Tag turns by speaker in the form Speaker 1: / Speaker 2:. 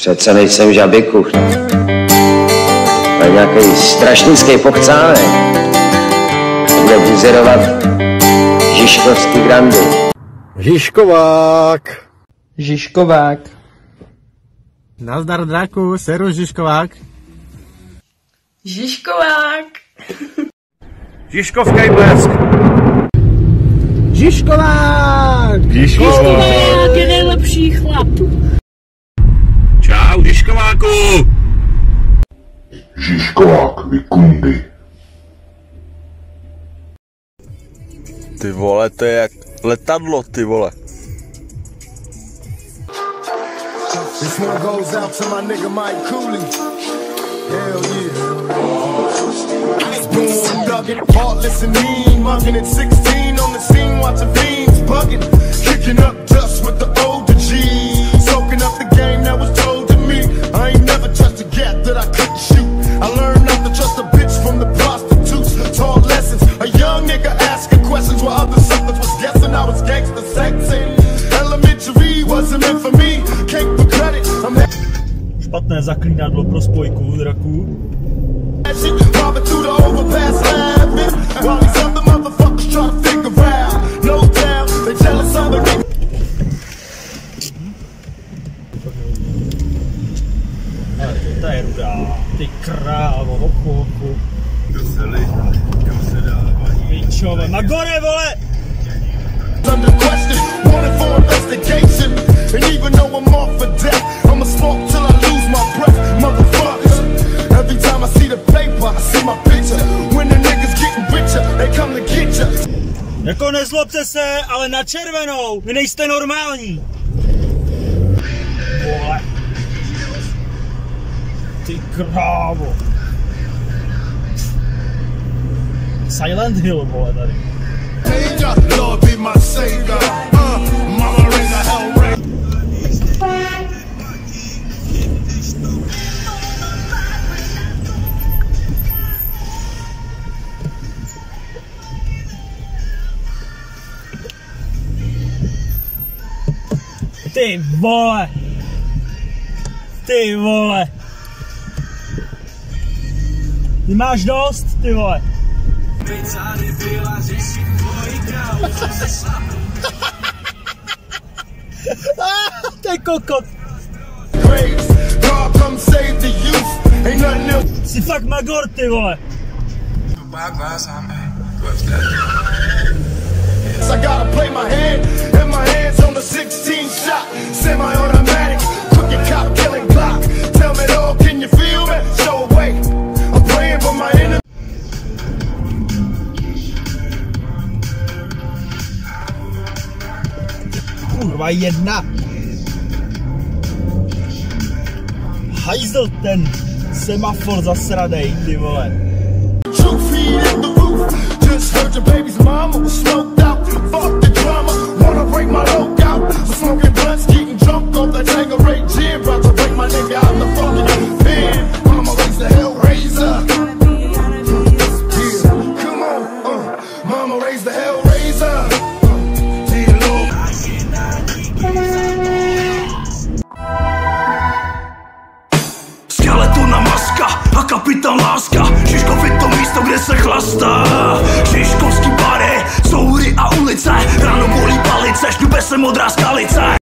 Speaker 1: Přece nejsem žabikuch. Ale nějaký strašnický pochcánek. Bude buzerovat žižkovský grandy.
Speaker 2: Žižkovák.
Speaker 3: Žižkovák.
Speaker 2: Nazdar draku, serus Žižkovák.
Speaker 4: Žižkovák.
Speaker 2: Žižkovský blesk. Žižkovák.
Speaker 4: Žižkovák je nejlepší chlap.
Speaker 2: Čau, Žižkováku.
Speaker 5: Žižkovák, vy kundy.
Speaker 6: Ty vole, to je jak letadlo, ty vole.
Speaker 7: This one goes out to my nigga Mike Cooley. Hell yeah. Boom, dugging, heartless and mean, mugging at 16 on the scene, watching fiends bugging, kicking up dust with the older G's, soaking up the game that was told to me. I ain't never touched a gap that I couldn't shoot. I learned not to trust a bitch from the prostitutes. Taught lessons, a young nigga asking questions while other suckers was guessing I was gangster sexing. Elementary wasn't meant for me. Cake for credit.
Speaker 8: Špatné zaklínadlo pro spojku draků. To je rudá, ty krávo, hopu. Pičové, na gore, vole!
Speaker 7: Under question, wanted for investigation. And even though I'm off for death, I'ma smoke till I lose my breath, motherfuckers. Every time I see the paper, I see my picture. When the niggas getting richer, they come to get ya.
Speaker 8: Jako nezlobte se, ale na červenou, vy nejste normální. Vole. Ty krávo. Silent Hill, vole, tady.
Speaker 7: Lord be my savior. Mama raise a hell rain.
Speaker 8: Ty vole. Ty vole. Ty máš dost, ty vole. To je kokot. Jsi fakt magor, ty vole.
Speaker 7: I gotta play my hand, and my hands on the 16 shot, semi-automatic, crooked cop killing block. Tell me though, can you feel me? Show away. I'm praying for my enemy.
Speaker 8: Kurva jedna. Hajzl ten semafor zasradej, ty vole.
Speaker 7: Truth feed in the roof. Just heard your baby's mama was smoked out. Fuck the drama, wanna break my logout. Smoking blunts, getting drunk off that Tanqueray gin. About to break my nigga out the fucking pen. Mama raise the hellraiser. Yeah, come on, mama raise the hellraiser.
Speaker 9: Skeletona maska a kapitán láska. Žižkov je to místo, kde se chlastá. Žižkovský bary, soury a ulice. Ráno bolí palice, šňupe se modrá skalice.